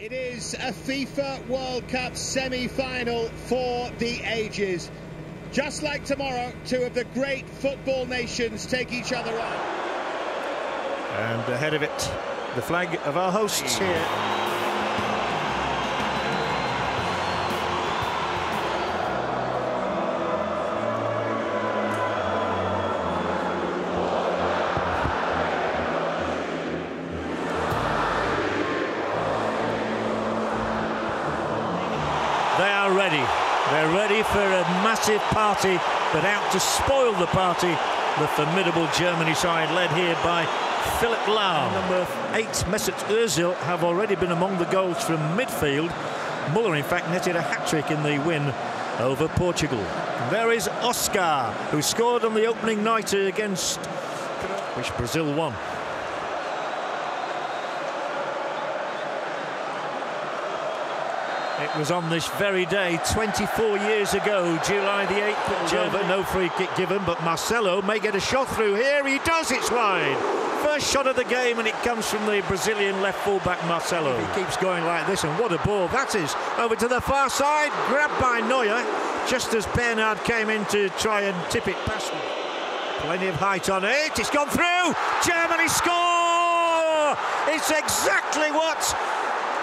It is a FIFA World Cup semi-final for the ages. Just like tomorrow, two of the great football nations take each other on. And ahead of it, the flag of our hosts here. They are ready. They're ready for a massive party, but out to spoil the party, the formidable Germany side led here by Philipp Lahm. Number 8, Mesut Özil, have already been among the goals from midfield. Muller, in fact, netted a hat-trick in the win over Portugal. And there is Oscar, who scored on the opening night against which Brazil won. It was on this very day, 24 years ago, July the 8th. No free kick given, but Marcelo may get a shot through here. He does, it's wide. First shot of the game, and it comes from the Brazilian left full-back Marcelo. He keeps going like this, and what a ball that is. Over to the far side, grabbed by Neuer, just as Bernard came in to try and tip it past him. Plenty of height on it, it's gone through! Germany score! It's exactly what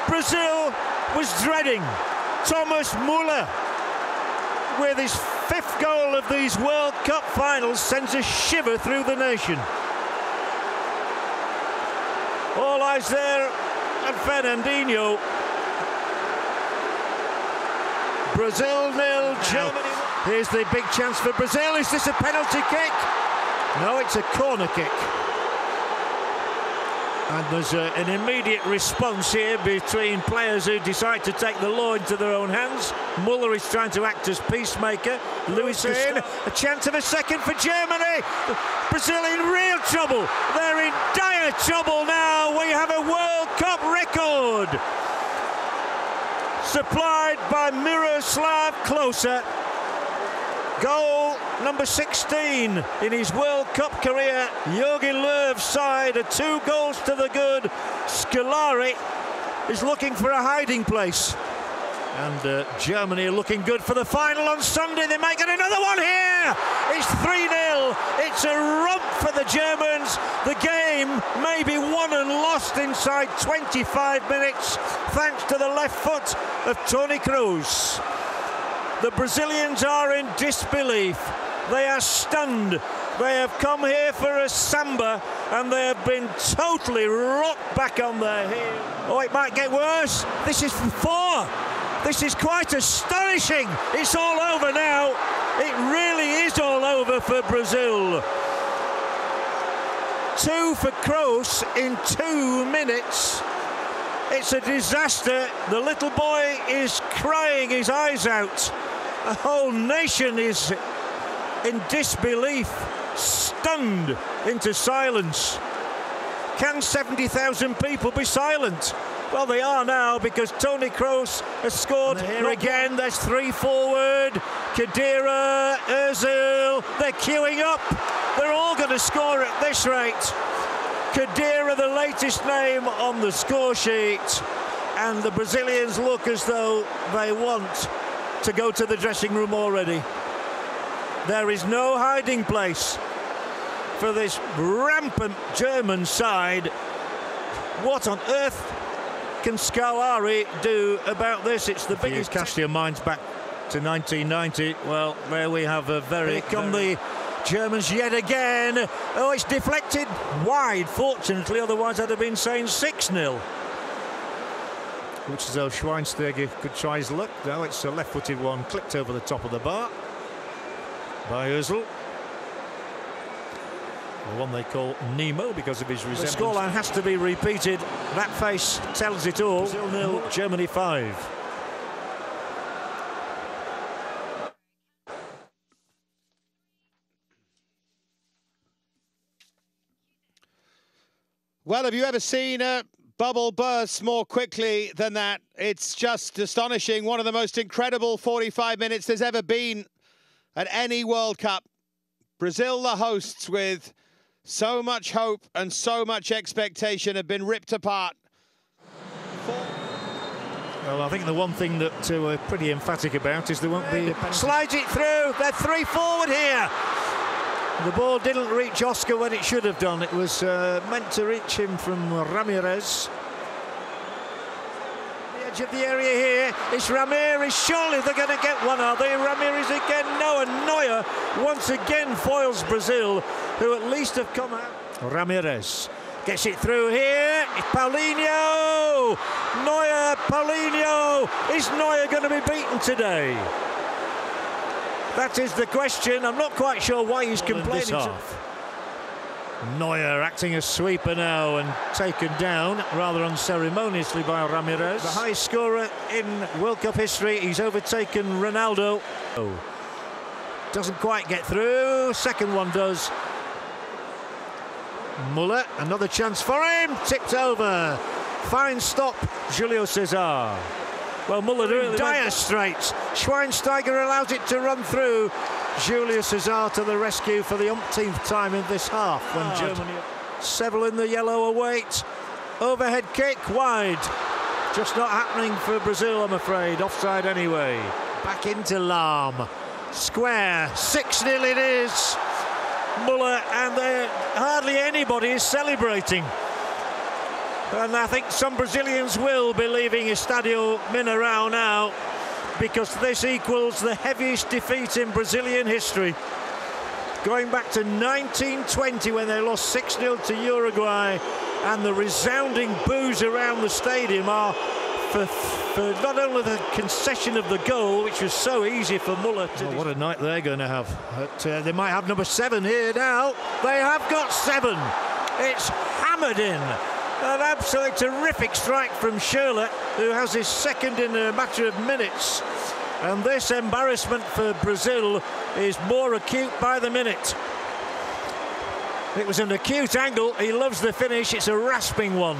Brazil was dreading. Thomas Muller, with his 5th goal of these World Cup finals, sends a shiver through the nation. All eyes there at Fernandinho. Brazil 0, Germany. Here's the big chance for Brazil. Is this a penalty kick? No, it's a corner kick. And there's an immediate response here between players who decide to take the law into their own hands. Muller is trying to act as peacemaker. Lewis in, a chance of a second for Germany. Brazil in real trouble. They're in dire trouble now. We have a World Cup record. Supplied by Miroslav Klose. Goal number 16 in his World Cup career. Jogi Löw's side are 2 goals to the good. Scolari is looking for a hiding place. And Germany are looking good for the final on Sunday. They might get another one here. It's 3-0. It's a romp for the Germans. The game may be won and lost inside 25 minutes thanks to the left foot of Toni Kroos. The Brazilians are in disbelief. They are stunned. They have come here for a samba and they have been totally rocked back on their heels. Oh, it might get worse. This is 4. This is quite astonishing. It's all over now. It really is all over for Brazil. 2 for Kroos in 2 minutes. It's a disaster. The little boy is crying his eyes out. The whole nation is in disbelief, stunned into silence. Can 70,000 people be silent? Well, they are now, because Toni Kroos has scored. And here again, there's 3 forward. Khedira, Özil, they're queuing up. They're all going to score at this rate. Khedira, the latest name on the score sheet. And the Brazilians look as though they want to go to the dressing room already. There is no hiding place for this rampant German side. What on earth can Scolari do about this? It's the biggest. Cast your minds back to 1990. Well, there we have a very... Here come the Germans yet again. Oh, it's deflected wide, fortunately, otherwise I'd have been saying 6-0. Looks as though Schweinsteiger could try his luck. No, it's a left-footed one, clipped over the top of the bar by Özil. The one they call Nemo because of his resemblance. The scoreline has to be repeated. That face tells it all. Brazil 0, Germany 5. Well, have you ever seen a bubble burst more quickly than that? It's just astonishing. One of the most incredible 45 minutes there's ever been at any World Cup. Brazil, the hosts, with so much hope and so much expectation, have been ripped apart. Well, I think the one thing that we're pretty emphatic about is there won't be... Slides it through, they're 3 forward here. The ball didn't reach Oscar when it should have done. It was meant to reach him from Ramirez. The edge of the area here, it's Ramirez. Surely they're going to get one, are they? Ramirez again, no, and Neuer once again foils Brazil, who at least have come out. Ramirez gets it through here, it's Paulinho! Neuer, Paulinho! Is Neuer going to be beaten today? That is the question. I'm not quite sure why he's complaining. Neuer acting as sweeper now and taken down rather unceremoniously by Ramirez. The highest scorer in World Cup history. He's overtaken Ronaldo. Oh. Doesn't quite get through. Second one does. Muller, another chance for him. Tipped over. Fine stop, Julio César. Well, Muller really dire straits. Schweinsteiger allows it to run through. Julio César to the rescue for the umpteenth time in this half. When Germany... Several in the yellow await. Overhead kick, wide. Just not happening for Brazil, I'm afraid. Offside anyway. Back into Lahm. Square, 6-0 it is. Muller, and hardly anybody is celebrating. And I think some Brazilians will be leaving Estádio Mineirão now, because this equals the heaviest defeat in Brazilian history. Going back to 1920 when they lost 6-0 to Uruguay, and the resounding boos around the stadium are for not only the concession of the goal, which was so easy for Muller to... Oh, what a night they're going to have. But, they might have number 7 here now. They have got 7. It's hammered in. An absolutely terrific strike from Schürrle, who has his second in a matter of minutes. And this embarrassment for Brazil is more acute by the minute. It was an acute angle. He loves the finish. It's a rasping one.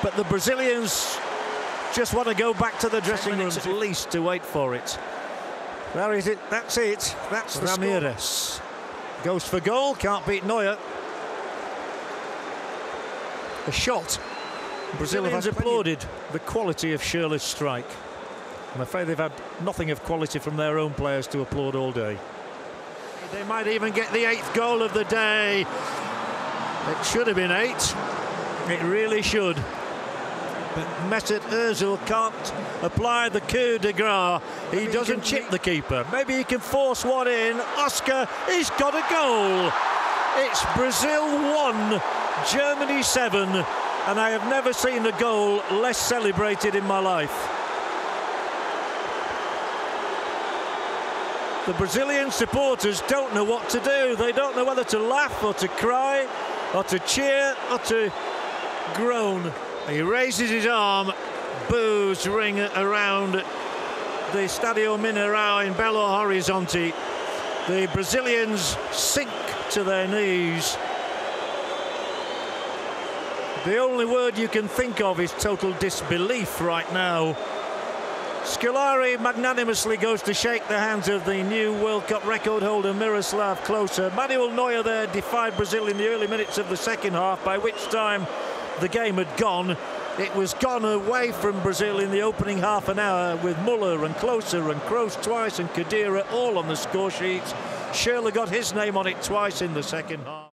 But the Brazilians just want to go back to the dressing room at least to wait for it. There is it. That's it. That's the Ramirez. Score. Goes for goal. Can't beat Neuer. A shot. Brazil have applauded the quality of Schürrle's strike. I'm afraid they've had nothing of quality from their own players to applaud all day. They might even get the 8th goal of the day. It should have been 8. It really should. But Mesut Özil can't apply the coup de grace. He doesn't chip the keeper. Maybe he can force one in. Oscar, he's got a goal. It's Brazil 1, Germany 7, and I have never seen a goal less celebrated in my life. The Brazilian supporters don't know what to do. They don't know whether to laugh or to cry or to cheer or to groan. He raises his arm. Boos ring around the Estádio Mineirão in Belo Horizonte. The Brazilians sink to their knees. The only word you can think of is total disbelief right now. Scolari magnanimously goes to shake the hands of the new World Cup record holder Miroslav Klose. Manuel Neuer there defied Brazil in the early minutes of the second half, by which time the game had gone. It was gone away from Brazil in the opening half an hour, with Muller and Klose and Kroos twice and Khedira all on the score sheet. Schürrle got his name on it twice in the second half.